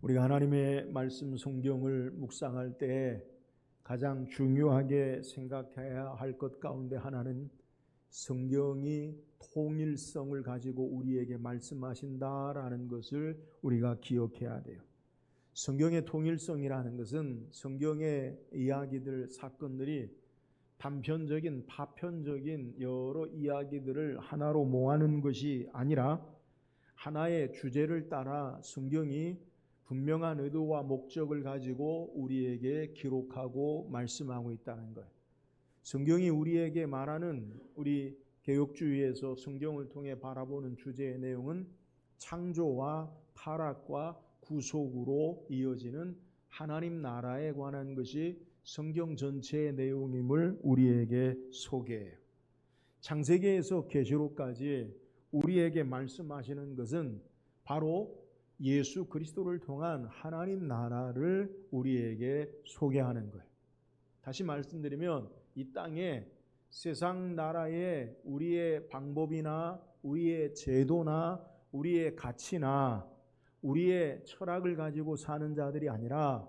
우리가 하나님의 말씀 성경을 묵상할 때 가장 중요하게 생각해야 할 것 가운데 하나는 성경이 통일성을 가지고 우리에게 말씀하신다라는 것을 우리가 기억해야 돼요. 성경의 통일성이라는 것은 성경의 이야기들, 사건들이 단편적인, 파편적인 여러 이야기들을 하나로 모아놓은 것이 아니라 하나의 주제를 따라 성경이 분명한 의도와 목적을 가지고 우리에게 기록하고 말씀하고 있다는 거예요. 성경이 우리에게 말하는, 우리 개혁주의에서 성경을 통해 바라보는 주제의 내용은 창조와 타락과 구속으로 이어지는 하나님 나라에 관한 것이 성경 전체의 내용임을 우리에게 소개해요. 창세기에서 계시록까지 우리에게 말씀하시는 것은 바로 예수 그리스도를 통한 하나님 나라를 우리에게 소개하는 거예요. 다시 말씀드리면 이 땅에 세상 나라에 우리의 방법이나 우리의 제도나 우리의 가치나 우리의 철학을 가지고 사는 자들이 아니라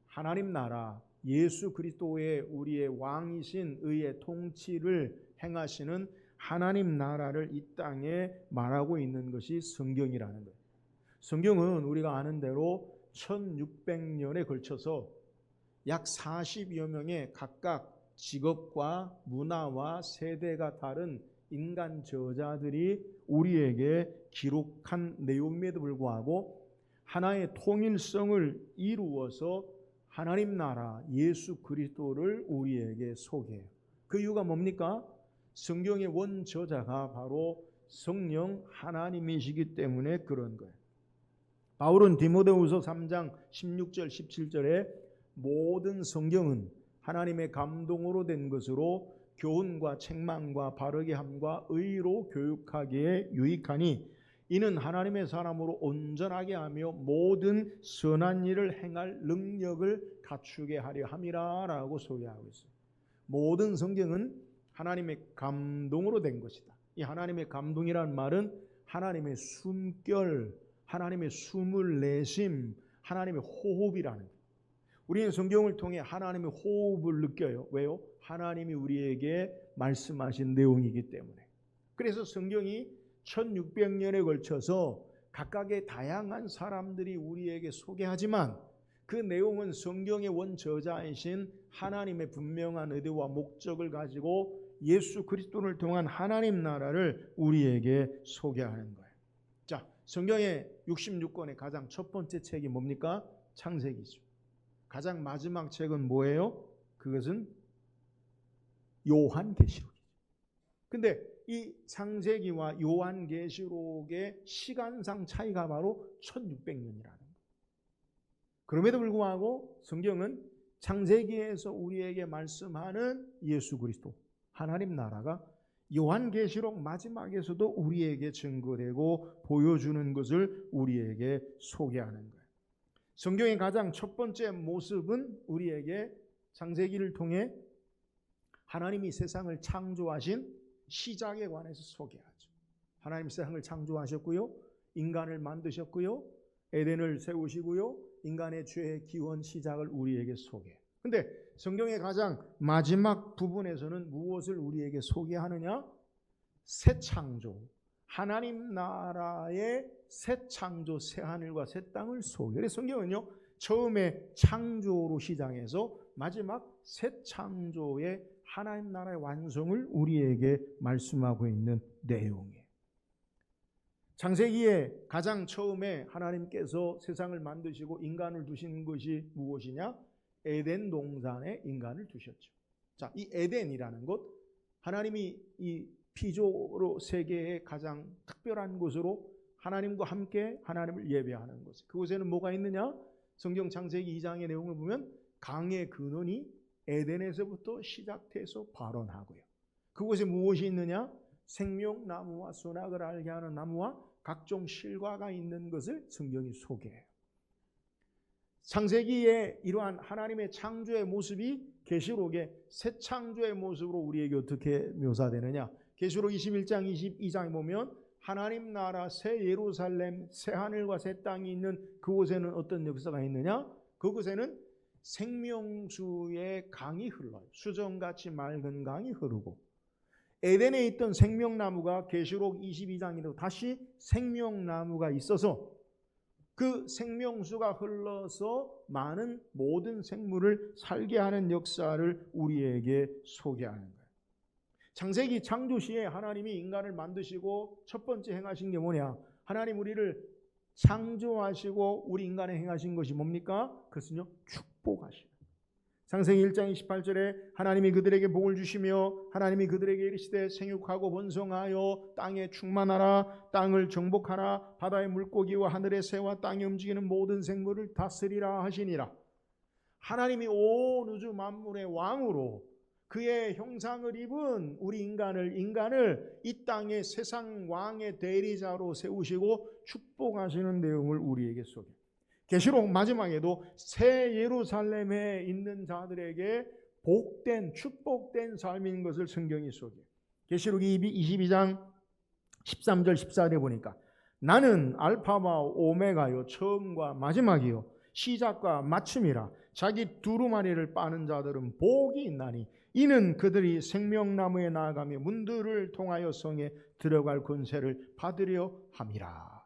하나님 나라, 예수 그리스도의 우리의 왕이신 의의 통치를 행하시는 하나님 나라를 이 땅에 말하고 있는 것이 성경이라는 거예요. 성경은 우리가 아는 대로 1600년에 걸쳐서 약 40여 명의 각각 직업과 문화와 세대가 다른 인간 저자들이 우리에게 기록한 내용임에도 불구하고 하나의 통일성을 이루어서 하나님 나라 예수 그리스도를 우리에게 소개해요. 그 이유가 뭡니까? 성경의 원저자가 바로 성령 하나님이시기 때문에 그런 거예요. 바울은 디모데후서 3장 16절 17절에 모든 성경은 하나님의 감동으로 된 것으로 교훈과 책망과 바르게 함과 의로 교육하기에 유익하니 이는 하나님의 사람으로 온전하게 하며 모든 선한 일을 행할 능력을 갖추게 하려 함이라 라고 소개하고 있어요. 모든 성경은 하나님의 감동으로 된 것이다. 이 하나님의 감동이라는 말은 하나님의 숨결, 하나님의 숨을 내심, 하나님의 호흡이라는 거예요. 우리는 성경을 통해 하나님의 호흡을 느껴요. 왜요? 하나님이 우리에게 말씀하신 내용이기 때문에. 그래서 성경이 1600년에 걸쳐서 각각의 다양한 사람들이 우리에게 소개하지만 그 내용은 성경의 원저자이신 하나님의 분명한 의도와 목적을 가지고 예수 그리스도를 통한 하나님 나라를 우리에게 소개하는 거예요. 자, 성경의 66권의 가장 첫 번째 책이 뭡니까? 창세기죠. 가장 마지막 책은 뭐예요? 그것은 요한계시록이죠. 근데 이 창세기와 요한계시록의 시간상 차이가 바로 1600년이라는 거예요. 그럼에도 불구하고 성경은 창세기에서 우리에게 말씀하는 예수 그리스도, 하나님 나라가 요한계시록 마지막에서도 우리에게 증거되고 보여주는 것을 우리에게 소개하는 거예요. 성경의 가장 첫 번째 모습은 우리에게 창세기를 통해 하나님이 세상을 창조하신 시작에 관해서 소개하죠. 하나님이 세상을 창조하셨고요, 인간을 만드셨고요, 에덴을 세우시고요, 인간의 죄의 기원 시작을 우리에게 소개해요. 근데 성경의 가장 마지막 부분에서는 무엇을 우리에게 소개하느냐? 새 창조, 하나님 나라의 새 창조, 새 하늘과 새 땅을 소개해요. 그래서 성경은요, 처음에 창조로 시작해서 마지막 새 창조의 하나님 나라의 완성을 우리에게 말씀하고 있는 내용이에요. 창세기에 가장 처음에 하나님께서 세상을 만드시고 인간을 두신 것이 무엇이냐? 에덴 동산에 인간을 두셨죠. 자, 이 에덴이라는 곳, 하나님이 이 피조로 세계의 가장 특별한 곳으로 하나님과 함께 하나님을 예배하는 곳. 그곳에는 뭐가 있느냐? 성경 창세기 2장의 내용을 보면 강의 근원이 에덴에서부터 시작돼서 발원하고요. 그곳에 무엇이 있느냐? 생명나무와 선악을 알게 하는 나무와 각종 실과가 있는 것을 성경이 소개해요. 창세기에 이러한 하나님의 창조의 모습이 계시록의 새 창조의 모습으로 우리에게 어떻게 묘사되느냐? 계시록 21장 22장에 보면 하나님 나라 새 예루살렘 새 하늘과 새 땅이 있는 그곳에는 어떤 역사가 있느냐? 그곳에는 생명수의 강이 흘러요. 수정같이 맑은 강이 흐르고 에덴에 있던 생명나무가 계시록 22장에도 다시 생명나무가 있어서 그 생명수가 흘러서 많은 모든 생물을 살게 하는 역사를 우리에게 소개하는 거예요. 창세기 창조 시에 하나님이 인간을 만드시고 첫 번째 행하신 게 뭐냐? 하나님 우리를 창조하시고 우리 인간에 행하신 것이 뭡니까? 그것은요, 축복하시는. 창세기 1장 28절에 하나님이 그들에게 복을 주시며 하나님이 그들에게 이르시되 생육하고 번성하여 땅에 충만하라, 땅을 정복하라, 바다의 물고기와 하늘의 새와 땅에 움직이는 모든 생물을 다스리라 하시니라. 하나님이 온 우주 만물의 왕으로 그의 형상을 입은 우리 인간을 이 땅의 세상 왕의 대리자로 세우시고 축복하시는 내용을 우리에게 소개해요. 계시록 마지막에도 새 예루살렘에 있는 자들에게 복된 축복된 삶인 것을 성경이 소개해요. 계시록 22장 13절 14절에 보니까 나는 알파와 오메가요 처음과 마지막이요 시작과 마침이라. 자기 두루마리를 빠는 자들은 복이 있나니 이는 그들이 생명나무에 나아가며 문들을 통하여 성에 들어갈 권세를 받으려 함이라.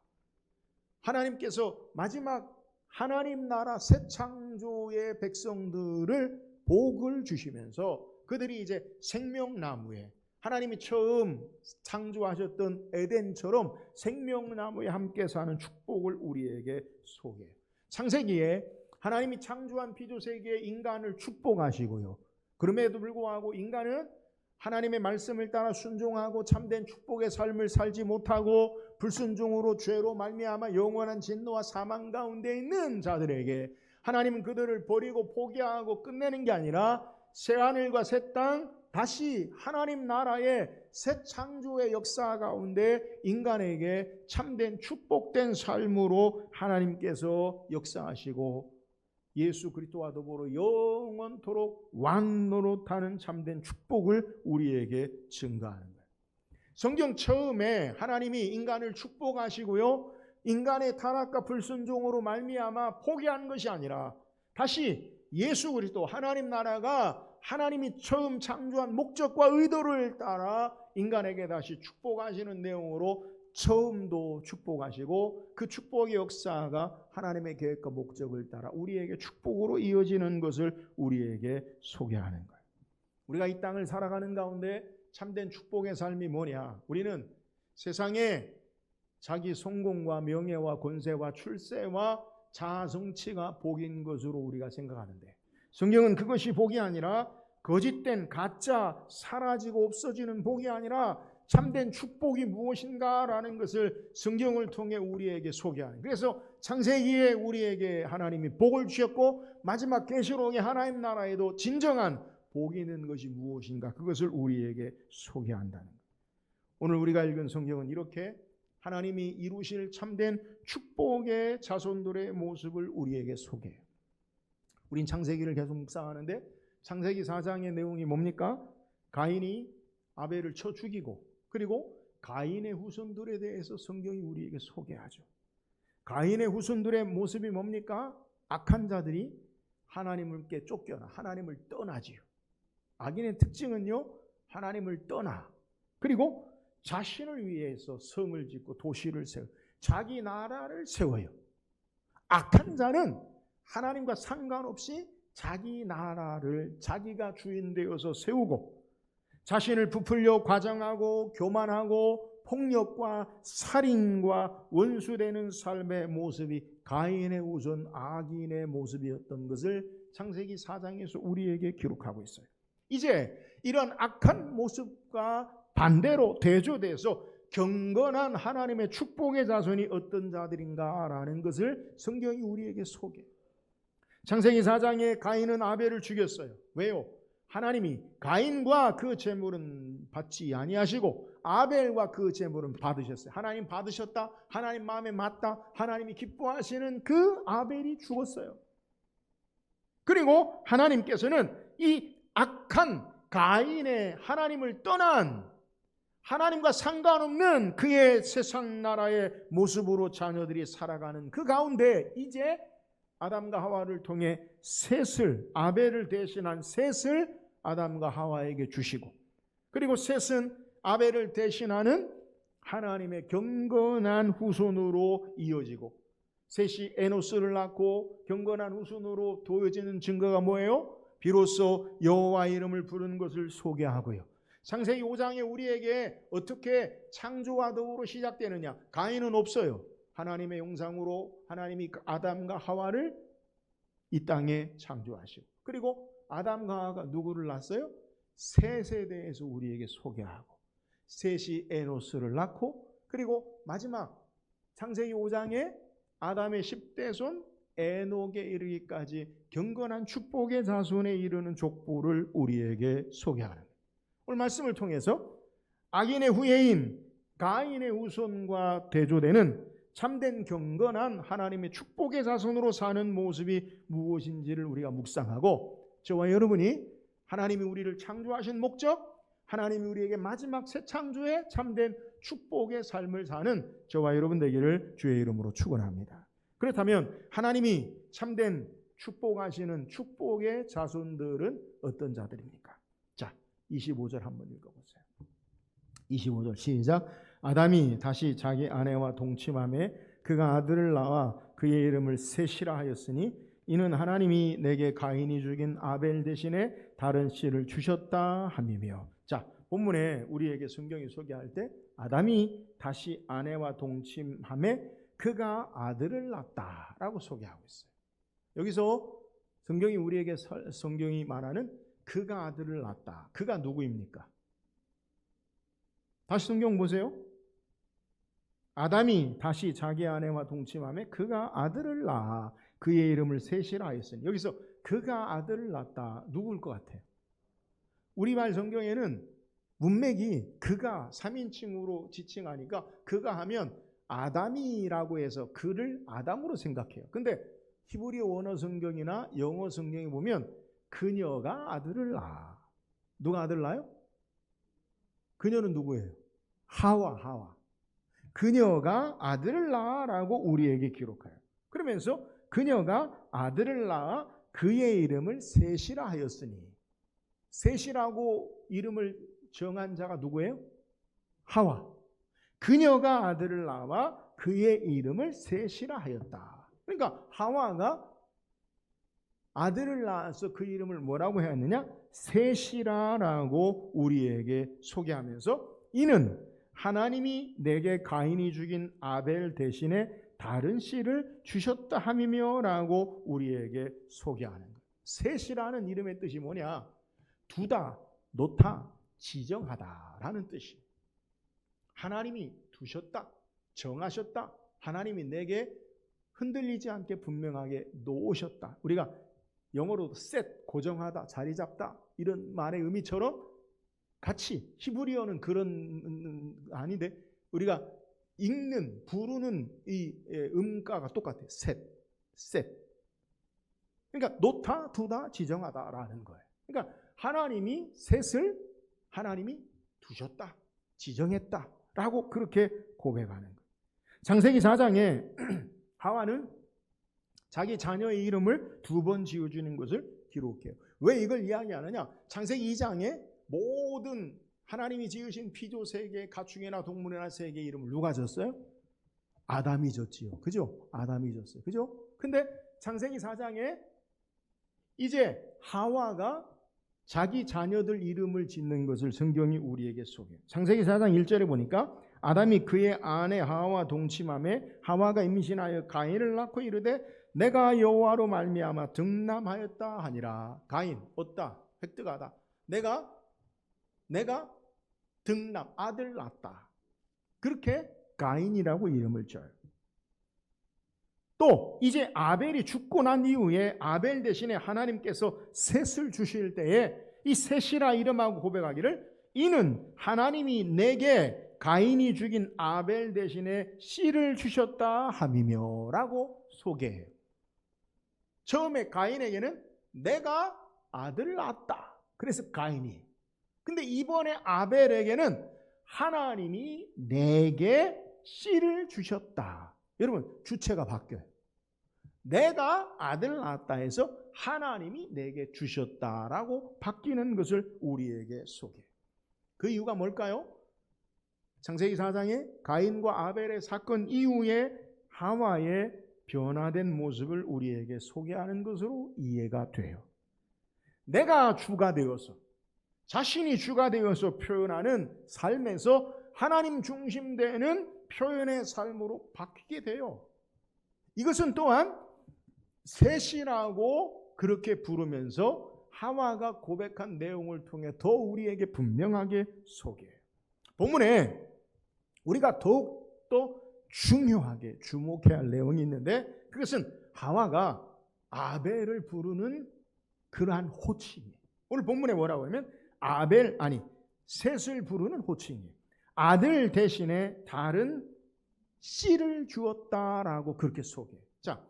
하나님께서 마지막 하나님 나라 새 창조의 백성들을 복을 주시면서 그들이 이제 생명나무에 하나님이 처음 창조하셨던 에덴처럼 생명나무에 함께 사는 축복을 우리에게 소개해요. 창세기에 하나님이 창조한 피조세계에 인간을 축복하시고요. 그럼에도 불구하고 인간은 하나님의 말씀을 따라 순종하고 참된 축복의 삶을 살지 못하고 불순종으로 죄로 말미암아 영원한 진노와 사망 가운데 있는 자들에게 하나님은 그들을 버리고 포기하고 끝내는 게 아니라 새 하늘과 새 땅 다시 하나님 나라의 새 창조의 역사 가운데 인간에게 참된 축복된 삶으로 하나님께서 역사하시고 예수 그리스도와 더불어 영원토록 왕노릇하는 참된 축복을 우리에게 증가하는 거예요. 성경 처음에 하나님이 인간을 축복하시고요, 인간의 타락과 불순종으로 말미암아 포기한 것이 아니라 다시 예수 그리스도 하나님 나라가 하나님이 처음 창조한 목적과 의도를 따라 인간에게 다시 축복하시는 내용으로 처음도 축복하시고 그 축복의 역사가 하나님의 계획과 목적을 따라 우리에게 축복으로 이어지는 것을 우리에게 소개하는 거예요. 우리가 이 땅을 살아가는 가운데 참된 축복의 삶이 뭐냐? 우리는 세상에 자기 성공과 명예와 권세와 출세와 자아성취가 복인 것으로 우리가 생각하는데 성경은 그것이 복이 아니라 거짓된 가짜 사라지고 없어지는 복이 아니라 참된 축복이 무엇인가라는 것을 성경을 통해 우리에게 소개하는. 그래서 창세기에 우리에게 하나님이 복을 주셨고 마지막 계시록의 하나님 나라에도 진정한 복이 있는 것이 무엇인가 그것을 우리에게 소개한다는 것. 오늘 우리가 읽은 성경은 이렇게 하나님이 이루실 참된 축복의 자손들의 모습을 우리에게 소개해요. 우린 창세기를 계속 묵상하는데 창세기 4장의 내용이 뭡니까? 가인이 아벨을 쳐 죽이고 그리고 가인의 후손들에 대해서 성경이 우리에게 소개하죠. 가인의 후손들의 모습이 뭡니까? 악한 자들이 하나님께 쫓겨나 하나님을 떠나지요. 악인의 특징은요, 하나님을 떠나 그리고 자신을 위해서 성을 짓고 도시를 세워 자기 나라를 세워요. 악한 자는 하나님과 상관없이 자기 나라를 자기가 주인 되어서 세우고 자신을 부풀려 과장하고 교만하고 폭력과 살인과 원수되는 삶의 모습이 가인의 후손 악인의 모습이었던 것을 창세기 4장에서 우리에게 기록하고 있어요. 이제 이런 악한 모습과 반대로 대조돼서 경건한 하나님의 축복의 자손이 어떤 자들인가라는 것을 성경이 우리에게 소개해요. 창세기 4장에 가인은 아벨을 죽였어요. 왜요? 하나님이 가인과 그 제물은 받지 아니하시고 아벨과 그 제물은 받으셨어요. 하나님 받으셨다. 하나님 마음에 맞다. 하나님이 기뻐하시는 그 아벨이 죽었어요. 그리고 하나님께서는 이 악한 가인의 하나님을 떠난 하나님과 상관없는 그의 세상 나라의 모습으로 자녀들이 살아가는 그 가운데 이제 아담과 하와를 통해 셋을, 아벨을 대신한 셋을 아담과 하와에게 주시고, 그리고 셋은 아벨을 대신하는 하나님의 경건한 후손으로 이어지고, 셋이 에노스를 낳고 경건한 후손으로 도여지는 증거가 뭐예요? 비로소 여호와의 이름을 부르는 것을 소개하고요. 창세기 5장에 우리에게 어떻게 창조와 더불어 시작되느냐? 가인은 없어요. 하나님의 형상으로 하나님이 아담과 하와를 이 땅에 창조하시고, 그리고 아담과 하와가 누구를 낳았어요? 셋에 대해서 우리에게 소개하고, 셋이 에노스를 낳고, 그리고 마지막 창세기 5장에 아담의 10대 손 에녹에 이르기까지 경건한 축복의 자손에 이르는 족보를 우리에게 소개하는 거예요. 오늘 말씀을 통해서 악인의 후예인 가인의 후손과 대조되는 참된 경건한 하나님의 축복의 자손으로 사는 모습이 무엇인지를 우리가 묵상하고, 저와 여러분이 하나님이 우리를 창조하신 목적, 하나님이 우리에게 마지막 새 창조의 참된 축복의 삶을 사는 저와 여러분 되기를 주의 이름으로 축원합니다. 그렇다면 하나님이 참된 축복하시는 축복의 자손들은 어떤 자들입니까? 자, 25절 한번 읽어보세요. 25절 시작. 아담이 다시 자기 아내와 동침하매 그가 아들을 낳아 그의 이름을 셋이라 하였으니 이는 하나님이 내게 가인이 죽인 아벨 대신에 다른 씨를 주셨다 함이며. 자, 본문에 우리에게 성경이 소개할 때 아담이 다시 아내와 동침하매 그가 아들을 낳았다라고 소개하고 있어요. 여기서 성경이 우리에게 성경이 말하는 그가 아들을 낳았다. 그가 누구입니까? 다시 성경 보세요. 아담이 다시 자기 아내와 동침하며 그가 아들을 낳아 그의 이름을 셋이라 하였으니, 여기서 그가 아들을 낳았다. 누구일 것 같아요? 우리말 성경에는 문맥이 그가 3인칭으로 지칭하니까 그가 하면 아담이라고 해서 그를 아담으로 생각해요. 근데 히브리 원어 성경이나 영어 성경에 보면 그녀가 아들을 낳아. 누가 아들을 낳아요? 그녀는 누구예요? 하와. 그녀가 아들을 낳아라고 우리에게 기록해요. 그러면서 그녀가 아들을 낳아 그의 이름을 셋이라 하였으니, 셋이라고 이름을 정한 자가 누구예요? 하와. 그녀가 아들을 낳아 그의 이름을 셋이라 하였다. 그러니까 하와가 아들을 낳아서 그 이름을 뭐라고 했느냐? 셋이라라고 우리에게 소개하면서 이는 하나님이 내게 가인이 죽인 아벨 대신에 다른 씨를 주셨다 함이며 라고 우리에게 소개하는 거예요. 셋이라는 이름의 뜻이 뭐냐? 두다, 놓다, 지정하다라는 뜻이에요. 하나님이 두셨다, 정하셨다, 하나님이 내게 흔들리지 않게 분명하게 놓으셨다. 우리가 영어로 set, 고정하다, 자리 잡다 이런 말의 의미처럼 같이 히브리어는 그런 아닌데 우리가 읽는, 부르는 이 음가가 똑같아요. set. 그러니까 놓다, 두다, 지정하다라는 거예요. 그러니까 하나님이 셋을 하나님이 두셨다, 지정했다라고 그렇게 고백하는 거예요. 창세기 4장에 하와는 자기 자녀의 이름을 2번 지어주는 것을 기록해요. 왜 이걸 이야기하느냐? 창세기 2장에 모든 하나님이 지으신 피조 세계, 가축이나 동물이나 세계 이름을 누가 졌어요? 아담이 졌지요. 그죠? 아담이 졌어요. 그죠? 근데 창세기 4장에 이제 하와가 자기 자녀들 이름을 짓는 것을 성경이 우리에게 소개해요. 창세기 4장 1절에 보니까 아담이 그의 아내 하와와 동침하며 하와가 임신하여 가인을 낳고 이르되 내가 여호와로 말미암아 득남하였다 하니라. 가인 얻다, 획득하다. 내가 득남, 아들 낳았다. 그렇게 가인이라고 이름을 줘요. 또 이제 아벨이 죽고 난 이후에 아벨 대신에 하나님께서 셋을 주실 때에 이 셋이라 이름하고 고백하기를 이는 하나님이 내게 가인이 죽인 아벨 대신에 씨를 주셨다 함이며 라고 소개해요. 처음에 가인에게는 내가 아들을 낳았다. 그래서 가인이. 근데 이번에 아벨에게는 하나님이 내게 씨를 주셨다. 여러분, 주체가 바뀌어요. 내가 아들 낳았다 해서 하나님이 내게 주셨다라고 바뀌는 것을 우리에게 소개해요. 그 이유가 뭘까요? 창세기 4장에 가인과 아벨의 사건 이후에 하와의 변화된 모습을 우리에게 소개하는 것으로 이해가 돼요. 내가 주가 되어서, 자신이 주가 되어서 표현하는 삶에서 하나님 중심되는 표현의 삶으로 바뀌게 돼요. 이것은 또한 셋이라고 그렇게 부르면서 하와가 고백한 내용을 통해 더 우리에게 분명하게 소개해요. 본문에 우리가 더욱더 중요하게 주목해야 할 내용이 있는데, 그것은 하와가 아벨을 부르는 그러한 호칭이에요. 오늘 본문에 뭐라고 하면 셋을 부르는 호칭이에요. 아들 대신에 다른 씨를 주었다라고 그렇게 소개해요. 자,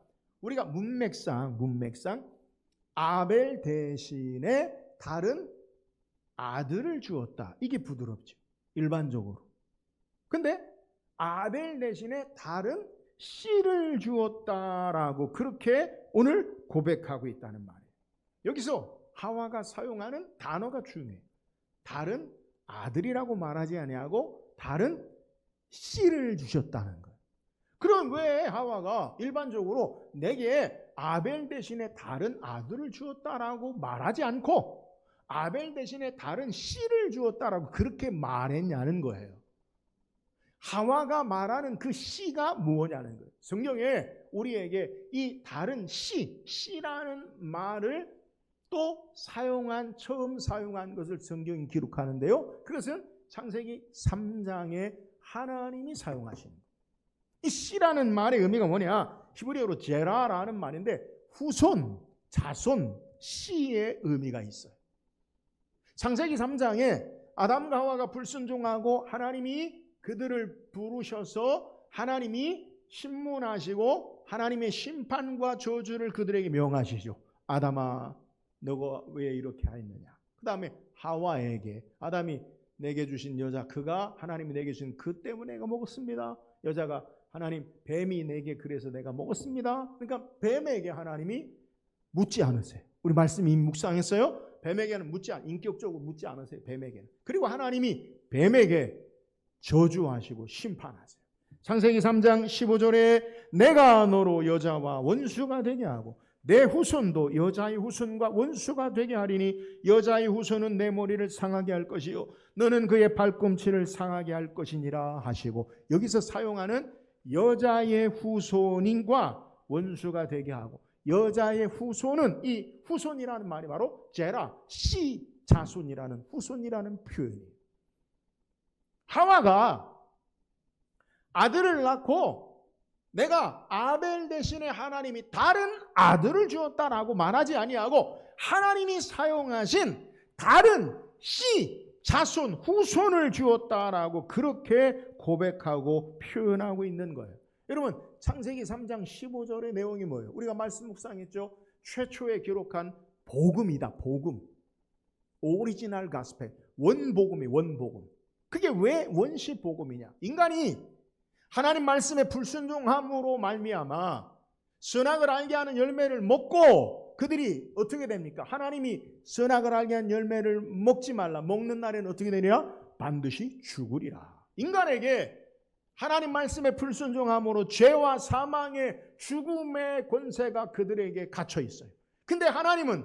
우리가 문맥상 아벨 대신에 다른 아들을 주었다. 이게 부드럽죠, 일반적으로. 근데 아벨 대신에 다른 씨를 주었다라고 그렇게 오늘 고백하고 있다는 말이에요. 여기서 하와가 사용하는 단어가 중요해요. 다른 아들이라고 말하지 아니하고 다른 씨를 주셨다는 거예요. 그럼 왜 하와가 일반적으로 내게 아벨 대신에 다른 아들을 주었다라고 말하지 않고 아벨 대신에 다른 씨를 주었다라고 그렇게 말했냐는 거예요. 하와가 말하는 그 씨가 무엇냐는 거예요. 성경에 우리에게 이 다른 씨라는 말을 또 처음 사용한 것을 성경이 기록하는데요. 그것은 창세기 3장에 하나님이 사용하신 거예요. 이 씨라는 말의 의미가 뭐냐? 히브리어로 제라라는 말인데 후손, 자손, 씨의 의미가 있어요. 창세기 3장에 아담과 하와가 불순종하고 하나님이 그들을 부르셔서 하나님이 심문하시고 하나님의 심판과 저주를 그들에게 명하시죠. 아담아, 너가 왜 이렇게 하였느냐? 그 다음에 하와에게 아담이 내게 주신 여자, 그가 하나님이 내게 주신 그 때문에 내가 먹었습니다. 여자가 하나님, 뱀이 내게 그래서 내가 먹었습니다. 그러니까 뱀에게 하나님이 묻지 않으세요. 우리 말씀이 묵상했어요. 뱀에게는 인격적으로 묻지 않으세요. 뱀에게는. 그리고 하나님이 뱀에게 저주하시고 심판하세요. 창세기 3장 15절에 내가 너로 여자와 원수가 되게 하고 내 후손도 여자의 후손과 원수가 되게 하리니 여자의 후손은 내 머리를 상하게 할 것이요 너는 그의 발꿈치를 상하게 할 것이니라 하시고, 여기서 사용하는 여자의 후손인과 원수가 되게 하고 여자의 후손은, 이 후손이라는 말이 바로 제라, 씨 자손이라는 후손이라는 표현이에요. 하와가 아들을 낳고 내가 아벨 대신에 하나님이 다른 아들을 주었다라고 말하지 아니하고 하나님이 사용하신 다른 씨, 자손, 후손을 주었다라고 그렇게 고백하고 표현하고 있는 거예요. 여러분, 창세기 3장 15절의 내용이 뭐예요? 우리가 말씀 묵상했죠. 최초에 기록한 복음이다. 복음. 오리지널 가스펠. 원복음이 원복음. 그게 왜 원시 복음이냐? 인간이 하나님 말씀에 불순종함으로 말미암아 선악을 알게 하는 열매를 먹고 그들이 어떻게 됩니까? 하나님이 선악을 알게 하는 열매를 먹지 말라. 먹는 날에는 어떻게 되냐? 반드시 죽으리라. 인간에게 하나님 말씀에 불순종함으로 죄와 사망의 죽음의 권세가 그들에게 갇혀 있어요. 근데 하나님은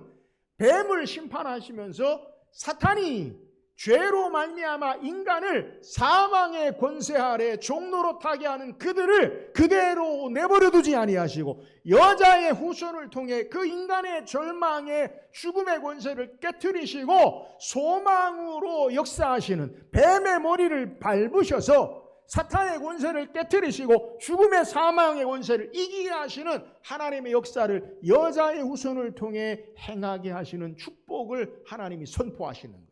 뱀을 심판하시면서 사탄이 죄로 말미암아 인간을 사망의 권세 아래 종로로 타게 하는 그들을 그대로 내버려 두지 아니하시고 여자의 후손을 통해 그 인간의 절망의 죽음의 권세를 깨트리시고 소망으로 역사하시는 뱀의 머리를 밟으셔서 사탄의 권세를 깨트리시고 죽음의 사망의 권세를 이기게 하시는 하나님의 역사를 여자의 후손을 통해 행하게 하시는 축복을 하나님이 선포하시는 거예요.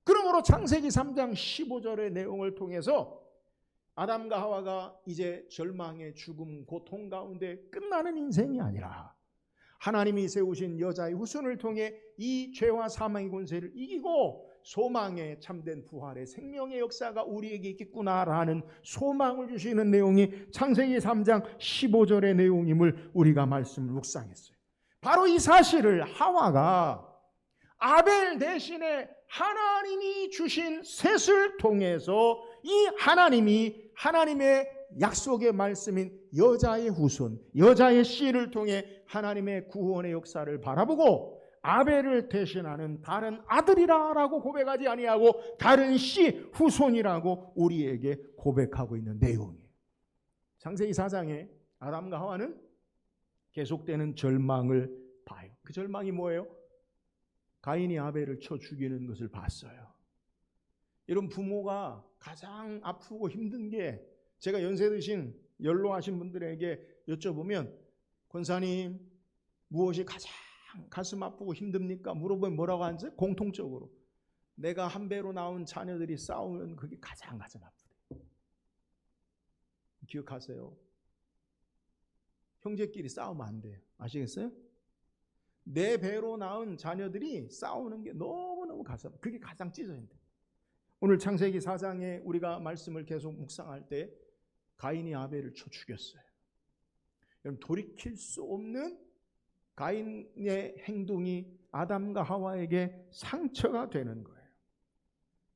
그러므로 창세기 3장 15절의 내용을 통해서 아담과 하와가 이제 절망의 죽음, 고통 가운데 끝나는 인생이 아니라 하나님이 세우신 여자의 후손을 통해 이 죄와 사망의 권세를 이기고 소망의 참된 부활의 생명의 역사가 우리에게 있겠구나라는 소망을 주시는 내용이 창세기 3장 15절의 내용임을 우리가 말씀을 묵상했어요. 바로 이 사실을 하와가 아벨 대신에 하나님이 주신 셋을 통해서 이 하나님이 하나님의 약속의 말씀인 여자의 후손, 여자의 씨를 통해 하나님의 구원의 역사를 바라보고 아벨을 대신하는 다른 아들이라고 고백하지 아니하고 다른 씨, 후손이라고 우리에게 고백하고 있는 내용이에요. 창세기 4장에 아담과 하와는 계속되는 절망을 봐요. 그 절망이 뭐예요? 가인이 아벨을 쳐 죽이는 것을 봤어요. 이런 부모가 가장 아프고 힘든 게, 제가 연세 드신 연로하신 분들에게 여쭤보면 권사님 무엇이 가장 가슴 아프고 힘듭니까? 물어보면 뭐라고 하는지 공통적으로 내가 한 배로 나온 자녀들이 싸우면 그게 가장 가슴 아프대. 기억하세요. 형제끼리 싸우면 안 돼요. 아시겠어요? 내 배로 낳은 자녀들이 싸우는 게 너무너무 가슴, 그게 가장 찢어진다. 오늘 창세기 4장에 우리가 말씀을 계속 묵상할 때 가인이 아벨을 쳐 죽였어요. 여러분, 돌이킬 수 없는 가인의 행동이 아담과 하와에게 상처가 되는 거예요.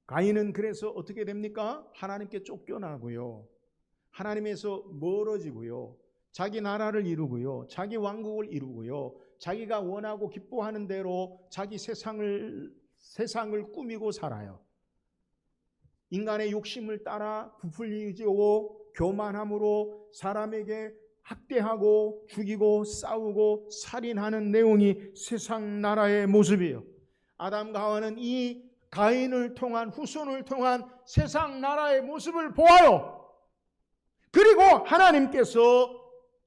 가인은 그래서 어떻게 됩니까? 하나님께 쫓겨나고요, 하나님에서 멀어지고요, 자기 나라를 이루고요, 자기 왕국을 이루고요, 자기가 원하고 기뻐하는 대로 자기 세상을 꾸미고 살아요. 인간의 욕심을 따라 부풀리고 교만함으로 사람에게 학대하고 죽이고 싸우고 살인하는 내용이 세상 나라의 모습이에요. 아담과 하와는 이 가인을 통한, 후손을 통한 세상 나라의 모습을 보아요. 그리고 하나님께서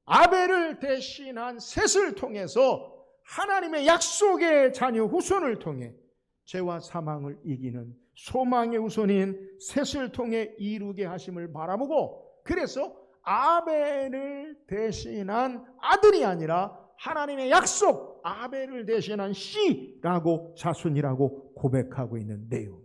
아벨을 대신한 셋을 통해서 하나님의 약속의 자녀 후손을 통해 죄와 사망을 이기는 소망의 후손인 셋을 통해 이루게 하심을 바라보고, 그래서 아벨을 대신한 아들이 아니라 하나님의 약속, 아벨을 대신한 씨라고, 자손이라고 고백하고 있는 내용.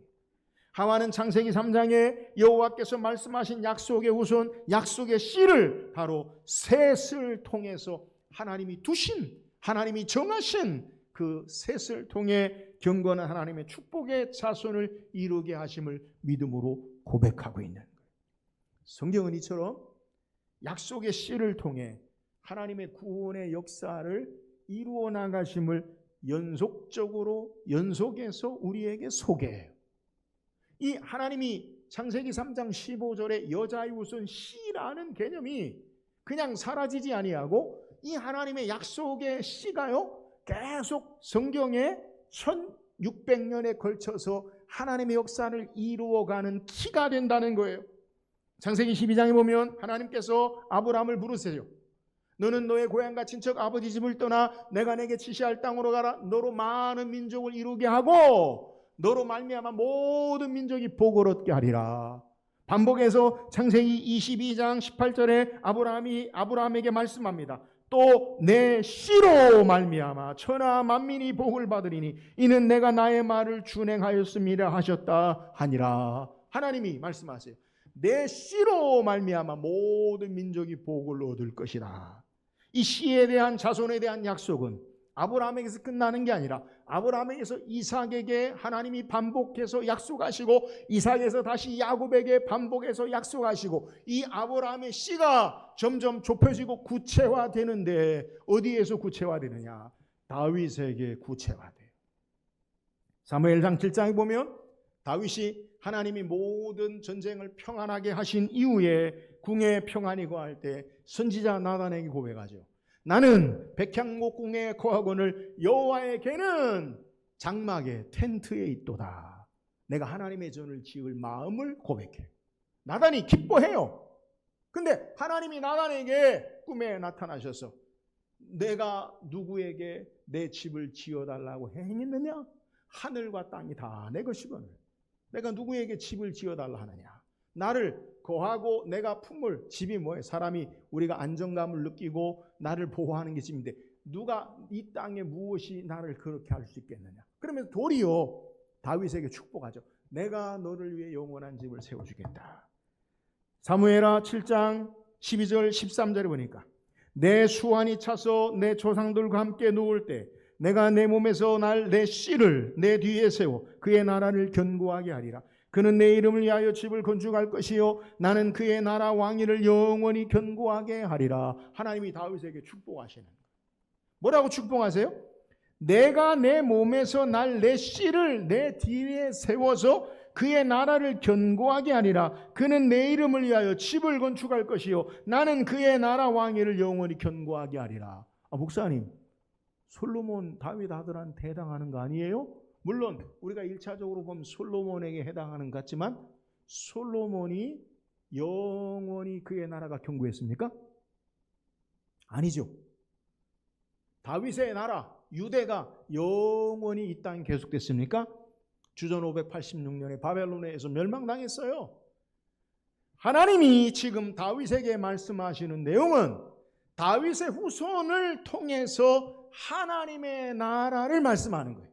하와는 창세기 3장에 여호와께서 말씀하신 약속의 후손, 약속의 씨를 바로 셋을 통해서 하나님이 두신, 하나님이 정하신 그 셋을 통해 경건한 하나님의 축복의 자손을 이루게 하심을 믿음으로 고백하고 있는 거예요. 성경은 이처럼 약속의 씨를 통해 하나님의 구원의 역사를 이루어 나가심을 연속해서 우리에게 소개해요. 이 하나님이 창세기 3장 15절에 여자의 후손 씨라는 개념이 그냥 사라지지 아니하고, 이 하나님의 약속의 씨가요, 계속 성경에 1600년에 걸쳐서 하나님의 역사를 이루어가는 키가 된다는 거예요. 창세기 12장에 보면 하나님께서 아브라함을 부르세요. 너는 너의 고향과 친척 아버지 집을 떠나 내가 내게 지시할 땅으로 가라. 너로 많은 민족을 이루게 하고 너로 말미암아 모든 민족이 복을 얻게 하리라. 반복해서 창세기 22장 18절에 아브라함에게 말씀합니다. 또 내 씨로 말미암아 천하 만민이 복을 받으리니 이는 내가 나의 말을 준행하였음이라 하셨다 하니라. 하나님이 말씀하세요. 내 씨로 말미암아 모든 민족이 복을 얻을 것이다. 이 씨에 대한, 자손에 대한 약속은 아브라함에게서 끝나는 게 아니라 아브라함에게서 이삭에게 하나님이 반복해서 약속하시고, 이삭에서 다시 야곱에게 반복해서 약속하시고, 이 아브라함의 씨가 점점 좁혀지고 구체화되는데, 어디에서 구체화되느냐? 다윗에게 구체화돼요. 사무엘상 7장에 보면 다윗이 하나님이 모든 전쟁을 평안하게 하신 이후에 궁에 평안히 거할 때 선지자 나단에게 고백하죠. 나는 백향목궁에 거하거늘 여호와의 궤는 장막의 텐트에 있도다. 내가 하나님의 전을 지을 마음을 고백해. 나단이 기뻐해요. 근데 하나님이 나단에게 꿈에 나타나셔서 내가 누구에게 내 집을 지어달라고 행했느냐? 하늘과 땅이 다 내 것이거늘 내가 누구에게 집을 지어달라 하느냐? 나를 거하고 내가 품을 집이 뭐예요? 사람이 우리가 안정감을 느끼고 나를 보호하는 게 집인데, 누가 이 땅에 무엇이 나를 그렇게 할 수 있겠느냐? 그러면 도리어 다윗에게 축복하죠. 내가 너를 위해 영원한 집을 세워주겠다. 사무엘하 7장 12절 13절에 보니까 내 수완이 차서 내 조상들과 함께 누울 때 내가 내 몸에서 날 내 씨를 내 뒤에 세워 그의 나라를 견고하게 하리라. 그는 내 이름을 위하여 집을 건축할 것이요 나는 그의 나라 왕위를 영원히 견고하게 하리라. 하나님이 다윗에게 축복하시는 거예요. 뭐라고 축복하세요? 내가 내 몸에서 날 내 씨를 내 뒤에 세워서 그의 나라를 견고하게 하리라. 그는 내 이름을 위하여 집을 건축할 것이요 나는 그의 나라 왕위를 영원히 견고하게 하리라. 목사님, 솔로몬 다윗 아들한테 해당하는 거 아니에요? 물론 우리가 1차적으로 보면 솔로몬에게 해당하는 것 같지만 솔로몬이 영원히 그의 나라가 견고했습니까? 아니죠. 다윗의 나라 유대가 영원히 이 땅에 계속됐습니까? 주전 586년에 바벨론에서 멸망당했어요. 하나님이 지금 다윗에게 말씀하시는 내용은 다윗의 후손을 통해서 하나님의 나라를 말씀하는 거예요.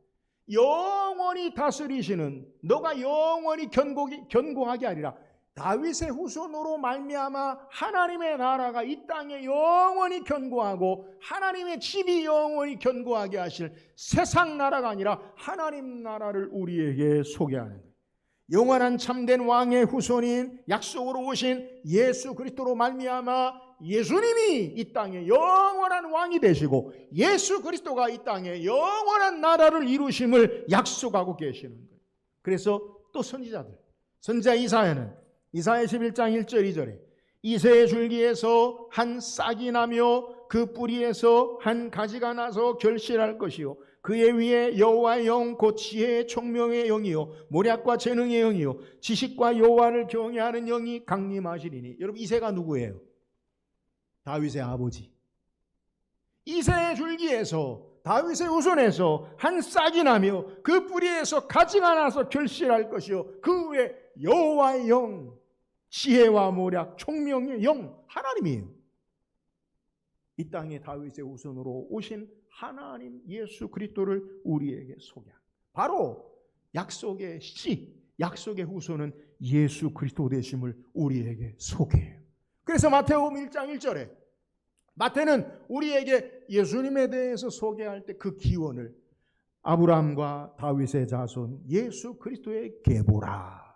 영원히 다스리시는, 너가 영원히 견고하게 하리라. 다윗의 후손으로 말미암아 하나님의 나라가 이 땅에 영원히 견고하고 하나님의 집이 영원히 견고하게 하실 세상 나라가 아니라 하나님 나라를 우리에게 소개하는 거예요. 영원한 참된 왕의 후손인 약속으로 오신 예수 그리스도로 말미암아 예수님이 이 땅에 영원한 왕이 되시고 예수 그리스도가 이 땅에 영원한 나라를 이루심을 약속하고 계시는 거예요. 그래서 또 선지자 이사야는 이사야 11장 1절 2절에 이새의 줄기에서 한 싹이 나며 그 뿌리에서 한 가지가 나서 결실할 것이요 그의 위에 여호와의 영 곧 지혜의 총명의 영이요 모략과 재능의 영이요 지식과 여호와를 경외하는 영이 강림하시리니. 여러분, 이새가 누구예요? 다윗의 아버지. 이새의 줄기에서 다윗의 후손에서 한 싹이 나며 그 뿌리에서 가지가 나서 결실할 것이요 그 위에 여호와의 영, 지혜와 모략, 총명의 영, 하나님이에요. 이 땅에 다윗의 후손으로 오신 하나님 예수 그리스도를 우리에게 소개합니다. 바로 약속의 씨, 약속의 후손은 예수 그리스도 되심을 우리에게 소개해요. 그래서 마태복음 1장 1절에 마태는 우리에게 예수님에 대해서 소개할 때 그 기원을 아브라함과 다윗의 자손 예수 그리스도의 계보라.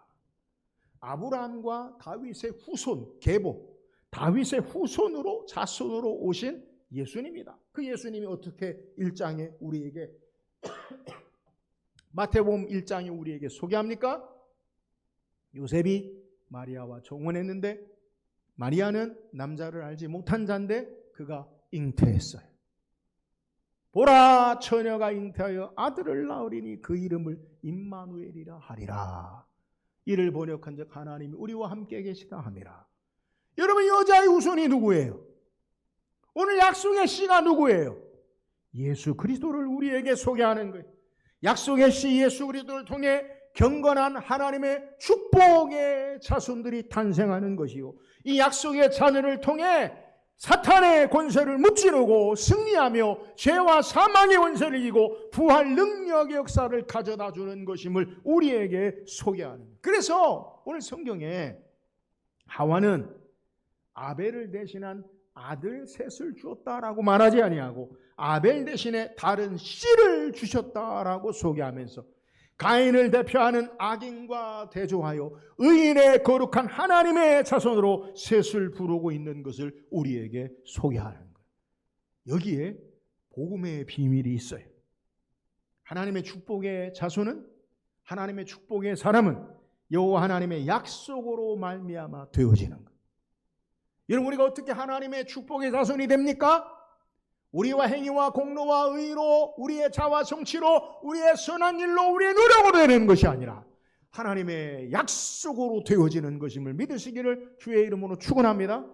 아브라함과 다윗의 후손, 계보, 다윗의 후손으로 자손으로 오신 예수님이다. 그 예수님이 어떻게 1장에 우리에게 마태복음 1장에 우리에게 소개합니까? 요셉이 마리아와 정혼했는데 마리아는 남자를 알지 못한 자인데 그가 잉태했어요. 보라, 처녀가 잉태하여 아들을 낳으리니 그 이름을 임마누엘이라 하리라. 이를 번역한 즉 하나님이 우리와 함께 계시다 함이라. 여러분, 여자의 후손이 누구예요? 오늘 약속의 씨가 누구예요? 예수 그리스도를 우리에게 소개하는 거예요. 약속의 씨 예수 그리스도를 통해 경건한 하나님의 축복의 자손들이 탄생하는 것이요 이 약속의 자녀를 통해 사탄의 권세를 무찌르고 승리하며 죄와 사망의 권세를 이기고 부활 능력의 역사를 가져다 주는 것임을 우리에게 소개하는 거예요. 그래서 오늘 성경에 하와는 아벨을 대신한 아들 셋을 주었다라고 말하지 아니하고 아벨 대신에 다른 씨를 주셨다라고 소개하면서 가인을 대표하는 악인과 대조하여 의인의 거룩한 하나님의 자손으로 셋을 부르고 있는 것을 우리에게 소개하는 거예요. 여기에 복음의 비밀이 있어요. 하나님의 축복의 자손은, 하나님의 축복의 사람은 여호와 하나님의 약속으로 말미암아 되어지는 거예요. 여러분, 우리가 어떻게 하나님의 축복의 자손이 됩니까? 우리와 행위와 공로와 의로, 우리의 자와 성취로, 우리의 선한 일로, 우리의 노력으로 되는 것이 아니라 하나님의 약속으로 되어지는 것임을 믿으시기를 주의 이름으로 축원합니다.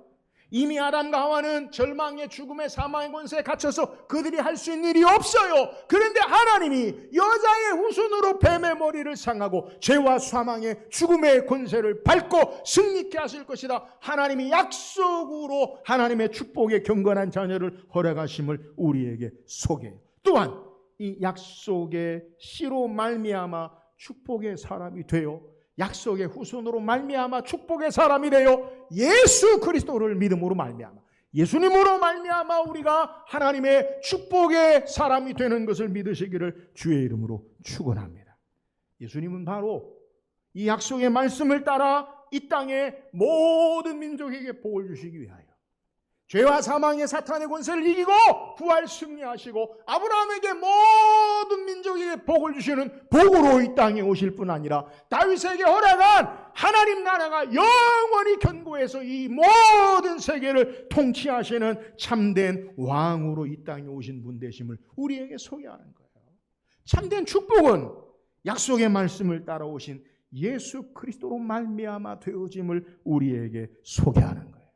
이미 아담과 하와는 절망의 죽음의 사망의 권세에 갇혀서 그들이 할 수 있는 일이 없어요. 그런데 하나님이 여자의 후손으로 뱀의 머리를 상하고 죄와 사망의 죽음의 권세를 밟고 승리케 하실 것이다. 하나님이 약속으로 하나님의 축복의 경건한 자녀를 허락하심을 우리에게 소개해요. 또한 이 약속의 씨로 말미암아 축복의 사람이 되어 약속의 후손으로 말미암아 축복의 사람이 되어 예수 그리스도를 믿음으로 말미암아 예수님으로 말미암아 우리가 하나님의 축복의 사람이 되는 것을 믿으시기를 주의 이름으로 축원합니다. 예수님은 바로 이 약속의 말씀을 따라 이 땅의 모든 민족에게 복을 주시기 위하여 죄와 사망의 사탄의 권세를 이기고 부활 승리하시고 아브라함에게 모든 민족에게 복을 주시는 복으로 이 땅에 오실 뿐 아니라 다윗에게 허락한 하나님 나라가 영원히 견고해서 이 모든 세계를 통치하시는 참된 왕으로 이 땅에 오신 분 되심을 우리에게 소개하는 거예요. 참된 축복은 약속의 말씀을 따라오신 예수 그리스도로 말미암아 되어짐을 우리에게 소개하는 거예요.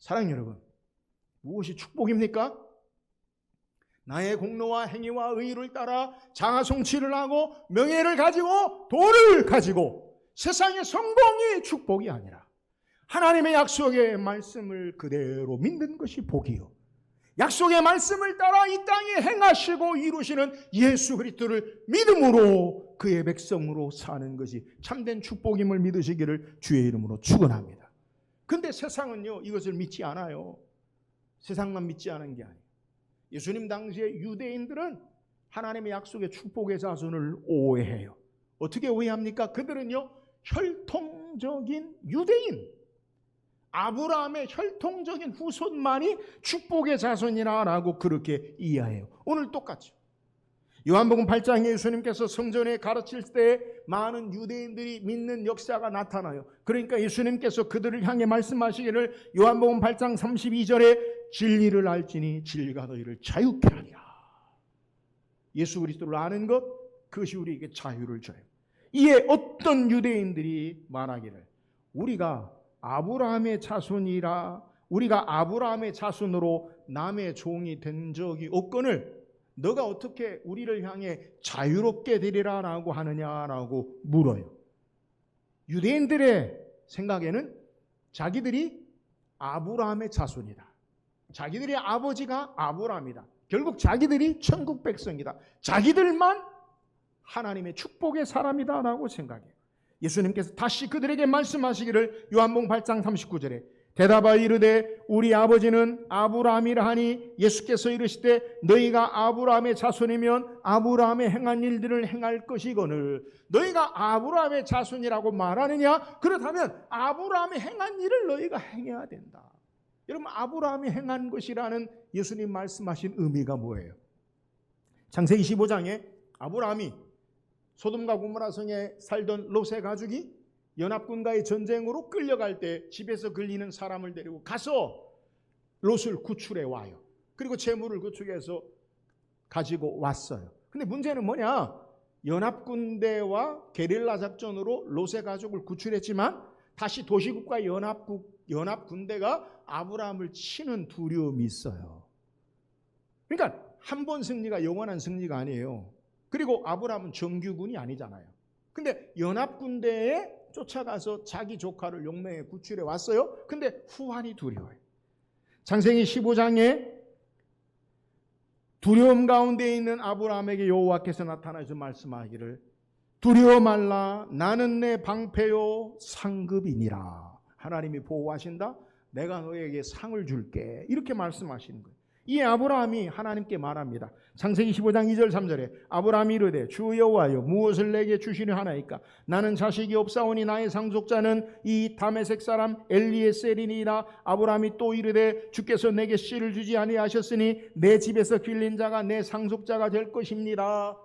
사랑하는 여러분, 무엇이 축복입니까? 나의 공로와 행위와 의를 따라 자아성취를 하고 명예를 가지고 돈을 가지고 세상의 성공이 축복이 아니라 하나님의 약속의 말씀을 그대로 믿는 것이 복이요, 약속의 말씀을 따라 이 땅에 행하시고 이루시는 예수 그리스도를 믿음으로 그의 백성으로 사는 것이 참된 축복임을 믿으시기를 주의 이름으로 축원합니다. 그런데 세상은요 이것을 믿지 않아요. 세상만 믿지 않은 게 아니에요. 예수님 당시에 유대인들은 하나님의 약속의 축복의 자손을 오해해요. 어떻게 오해합니까? 그들은요 혈통적인 유대인, 아브라함의 혈통적인 후손만이 축복의 자손이라고 그렇게 이해해요. 오늘 똑같죠. 요한복음 8장에 예수님께서 성전에 가르칠 때 많은 유대인들이 믿는 역사가 나타나요. 그러니까 예수님께서 그들을 향해 말씀하시기를 요한복음 8장 32절에 진리를 알지니 진리가 너희를 자유케 하리라. 예수 그리스도를 아는 것, 그것이 우리에게 자유를 줘요. 이에 어떤 유대인들이 말하기를 우리가 아브라함의 자손이라, 우리가 아브라함의 자손으로 남의 종이 된 적이 없거늘 너가 어떻게 우리를 향해 자유롭게 되리라 라고 하느냐라고 물어요. 유대인들의 생각에는 자기들이 아브라함의 자손이다, 자기들의 아버지가 아브라함이다, 결국 자기들이 천국 백성이다, 자기들만 하나님의 축복의 사람이다 라고 생각해요. 예수님께서 다시 그들에게 말씀하시기를 요한복음 8장 39절에 대답하여 이르되 우리 아버지는 아브라함이라 하니 예수께서 이르시되 너희가 아브라함의 자손이면 아브라함의 행한 일들을 행할 것이거늘 너희가 아브라함의 자손이라고 말하느냐? 그렇다면 아브라함의 행한 일을 너희가 행해야 된다. 여러분, 아브라함이 행한 것이라는 예수님 말씀하신 의미가 뭐예요? 창세기 15장에 아브라함이 소돔과 고모라 성에 살던 롯의 가족이 연합군과의 전쟁으로 끌려갈 때 집에서 걸리는 사람을 데리고 가서 롯을 구출해 와요. 그리고 재물을 그쪽에서 가지고 왔어요. 근데 문제는 뭐냐? 연합군대와 게릴라 작전으로 롯의 가족을 구출했지만 다시 도시국과 연합군대가 아브라함을 치는 두려움이 있어요. 그러니까 한 번 승리가 영원한 승리가 아니에요. 그리고 아브라함은 정규군이 아니잖아요. 근데 연합군대에 쫓아가서 자기 조카를 용맹에 구출해 왔어요. 근데 후환이 두려워요. 창세기 15장에 두려움 가운데 있는 아브라함에게 여호와께서 나타나서 말씀하기를 두려워 말라 나는 내 방패요 상급이니라. 하나님이 보호하신다. 내가 너에게 상을 줄게. 이렇게 말씀하시는 거예요. 이 아브라함이 하나님께 말합니다. 창세기 15장 2절 3절에 아브라함이 이르되 주 여호와여 무엇을 내게 주시려 하나이까? 나는 자식이 없사오니 나의 상속자는 이 다메섹 사람 엘리에셀이니라. 아브라함이 또 이르되 주께서 내게 씨를 주지 아니하셨으니 내 집에서 길린 자가 내 상속자가 될 것입니다.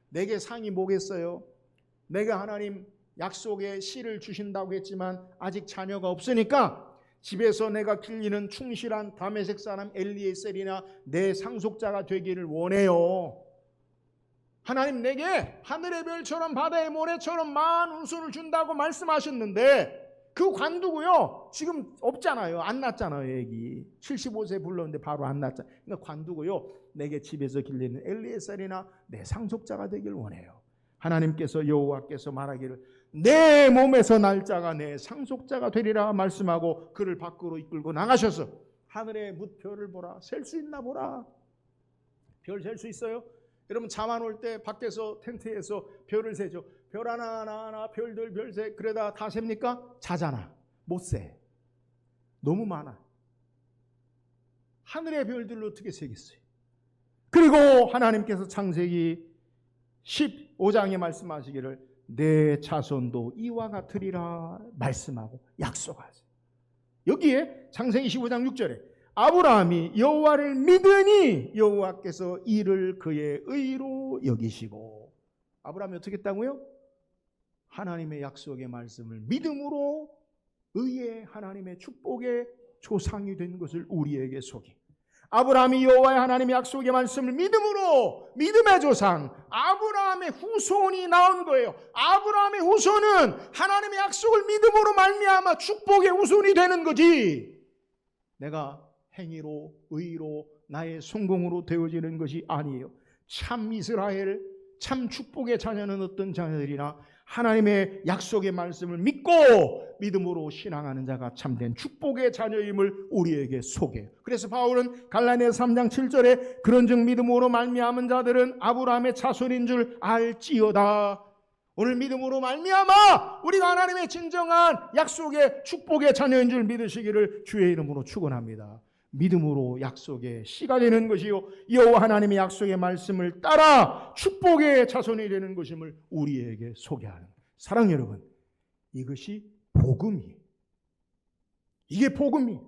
내게 상이 뭐겠어요? 내가 하나님 약속의 씨를 주신다고 했지만 아직 자녀가 없으니까 집에서 내가 길리는 충실한 다메섹 사람 엘리에셀이나 내 상속자가 되기를 원해요. 하나님 내게 하늘의 별처럼 바다의 모래처럼 많은 후손을 준다고 말씀하셨는데 그 관두고요. 지금 없잖아요. 안 낳았잖아요. 애기 75세 불렀는데 바로 안 낳았잖아요. 그러니까 관두고요. 내게 집에서 길리는 엘리에셀이나 내 상속자가 되기를 원해요. 하나님께서 여호와께서 말하기를 내 몸에서 날 자가 내 상속자가 되리라 말씀하고 그를 밖으로 이끌고 나가셔서 하늘의 뭇별을 보라. 셀 수 있나 보라. 별 셀 수 있어요? 여러분 잠 안 올 때 밖에서 텐트에서 별을 세죠. 별 하나 별들 별색 그러다 다 셉니까? 자잖아. 못 세. 너무 많아. 하늘의 별들로 어떻게 세겠어요? 그리고 하나님께서 창세기 15장에 말씀하시기를 내 자손도 이와 같으리라 말씀하고 약속하세요. 여기에 창세기 15장 6절에 아브라함이 여호와를 믿으니 여호와께서 이를 그의 의로 여기시고, 아브라함이 어떻게 했다고요? 하나님의 약속의 말씀을 믿음으로 의의 하나님의 축복의 조상이 된 것을 우리에게 소개. 아브라함이 여호와의 하나님의 약속의 말씀을 믿음으로, 믿음의 조상 아브라함의 후손이 나온 거예요. 아브라함의 후손은 하나님의 약속을 믿음으로 말미암아 축복의 후손이 되는 거지, 내가 행위로 의로 나의 성공으로 되어지는 것이 아니에요. 참 이스라엘, 참 축복의 자녀는 어떤 자녀들이나 하나님의 약속의 말씀을 믿고 믿음으로 신앙하는 자가 참된 축복의 자녀임을 우리에게 소개해요. 그래서 바울은 갈라디아서 3장 7절에 그런즉 믿음으로 말미암은 자들은 아브라함의 자손인 줄 알지어다. 오늘 믿음으로 말미암아 우리가 하나님의 진정한 약속의 축복의 자녀인 줄 믿으시기를 주의 이름으로 축원합니다. 믿음으로 약속의 씨가 되는 것이요 여호와 하나님의 약속의 말씀을 따라 축복의 자손이 되는 것임을 우리에게 소개하는, 사랑 여러분, 이것이 복음이에요. 이게 복음이에요.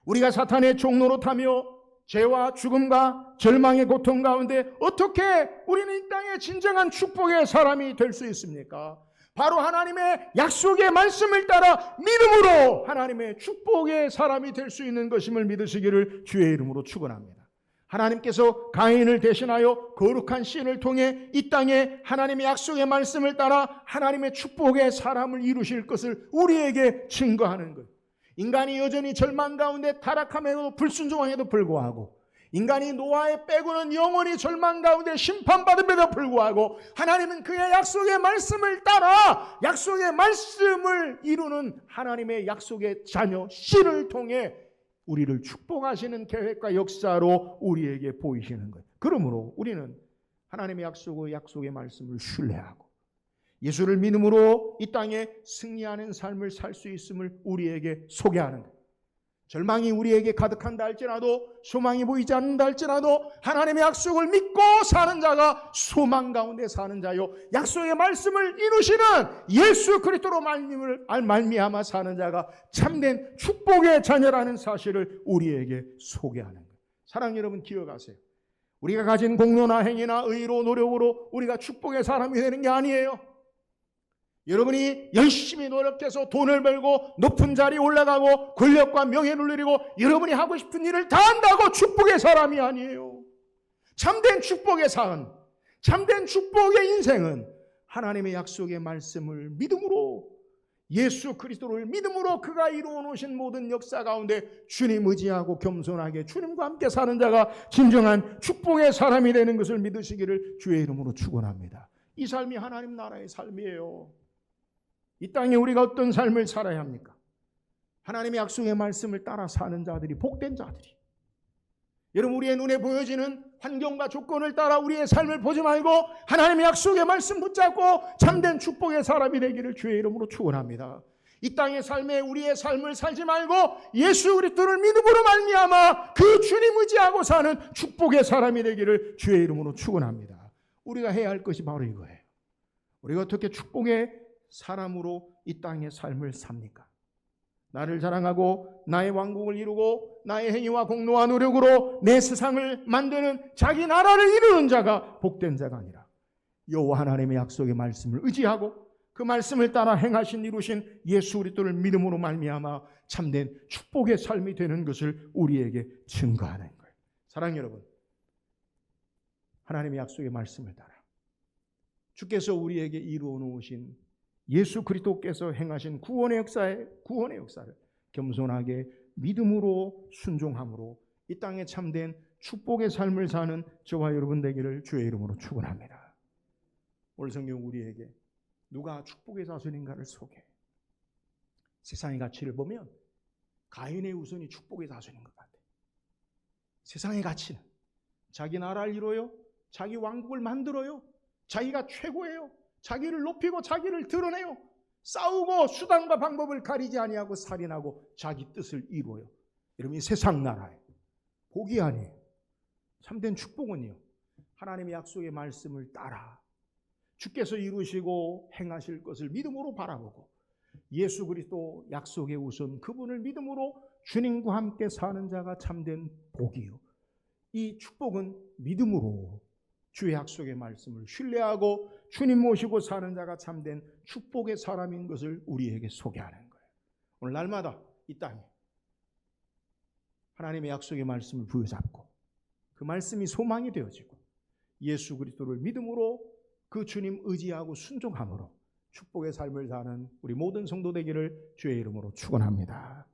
우리가 사탄의 종로로 타며 죄와 죽음과 절망의 고통 가운데 어떻게 우리는 이 땅에 진정한 축복의 사람이 될 수 있습니까? 바로 하나님의 약속의 말씀을 따라 믿음으로 하나님의 축복의 사람이 될 수 있는 것임을 믿으시기를 주의 이름으로 축원합니다. 하나님께서 가인을 대신하여 거룩한 씨를 통해 이 땅에 하나님의 약속의 말씀을 따라 하나님의 축복의 사람을 이루실 것을 우리에게 증거하는 것. 인간이 여전히 절망 가운데 타락함에도 불순종함에도 불구하고, 인간이 노아의 빼고는 영원히 절망 가운데 심판받음에도 불구하고 하나님은 그의 약속의 말씀을 따라 약속의 말씀을 이루는 하나님의 약속의 자녀 씨를 통해 우리를 축복하시는 계획과 역사로 우리에게 보이시는 것. 그러므로 우리는 하나님의 약속의 말씀을 신뢰하고 예수를 믿음으로 이 땅에 승리하는 삶을 살 수 있음을 우리에게 소개하는 것. 절망이 우리에게 가득한다 할지라도, 소망이 보이지 않는다 할지라도 하나님의 약속을 믿고 사는 자가 소망 가운데 사는 자요, 약속의 말씀을 이루시는 예수 그리스도로 말미암아 사는 자가 참된 축복의 자녀라는 사실을 우리에게 소개하는 거예요. 사랑 여러분, 기억하세요. 우리가 가진 공로나 행위나 의로 노력으로 우리가 축복의 사람이 되는 게 아니에요. 여러분이 열심히 노력해서 돈을 벌고 높은 자리에 올라가고 권력과 명예를 누리고 여러분이 하고 싶은 일을 다 한다고 축복의 사람이 아니에요. 참된 축복의 삶, 참된 축복의 인생은 하나님의 약속의 말씀을 믿음으로, 예수 그리스도를 믿음으로 그가 이루어 놓으신 모든 역사 가운데 주님 의지하고 겸손하게 주님과 함께 사는 자가 진정한 축복의 사람이 되는 것을 믿으시기를 주의 이름으로 축원합니다. 이 삶이 하나님 나라의 삶이에요. 이 땅에 우리가 어떤 삶을 살아야 합니까? 하나님의 약속의 말씀을 따라 사는 자들이 복된 자들이. 여러분, 우리의 눈에 보여지는 환경과 조건을 따라 우리의 삶을 보지 말고 하나님의 약속의 말씀 붙잡고 참된 축복의 사람이 되기를 주의 이름으로 축원합니다. 이 땅의 삶에 우리의 삶을 살지 말고 예수 그리스도를 믿음으로 말미암아 그 주님 의지하고 사는 축복의 사람이 되기를 주의 이름으로 축원합니다. 우리가 해야 할 것이 바로 이거예요. 우리가 어떻게 축복의 사람으로 이 땅의 삶을 삽니까? 나를 자랑하고 나의 왕국을 이루고 나의 행위와 공로와 노력으로 내 세상을 만드는 자기 나라를 이루는 자가 복된 자가 아니라 여호와 하나님의 약속의 말씀을 의지하고 그 말씀을 따라 행하신 이루신 예수 그리스도를 믿음으로 말미암아 참된 축복의 삶이 되는 것을 우리에게 증거하는 거예요. 사랑하는 여러분, 하나님의 약속의 말씀을 따라 주께서 우리에게 이루어 놓으신 예수 그리스도께서 행하신 구원의 역사를 겸손하게 믿음으로 순종함으로 이 땅에 참된 축복의 삶을 사는 저와 여러분 되기를 주의 이름으로 축원합니다. 오늘 성경 우리에게 누가 축복의 자손인가를 소개해. 세상의 가치를 보면 가인의 후손이 축복의 자손인 것 같아요. 세상의 가치는 자기 나라를 이뤄요, 자기 왕국을 만들어요, 자기가 최고예요, 자기를 높이고 자기를 드러내요. 싸우고 수단과 방법을 가리지 아니하고 살인하고 자기 뜻을 이루어요. 여러분, 이 세상 나라에 복이 아니에요. 참된 축복은요, 하나님의 약속의 말씀을 따라 주께서 이루시고 행하실 것을 믿음으로 바라보고 예수 그리스도 약속의 우선 그분을 믿음으로 주님과 함께 사는 자가 참된 복이요. 이 축복은 믿음으로 주의 약속의 말씀을 신뢰하고 주님 모시고 사는 자가 참된 축복의 사람인 것을 우리에게 소개하는 거예요. 오늘 날마다 이 땅에 하나님의 약속의 말씀을 부여잡고 그 말씀이 소망이 되어지고 예수 그리스도를 믿음으로 그 주님 의지하고 순종함으로 축복의 삶을 사는 우리 모든 성도 되기를 주의 이름으로 축원합니다.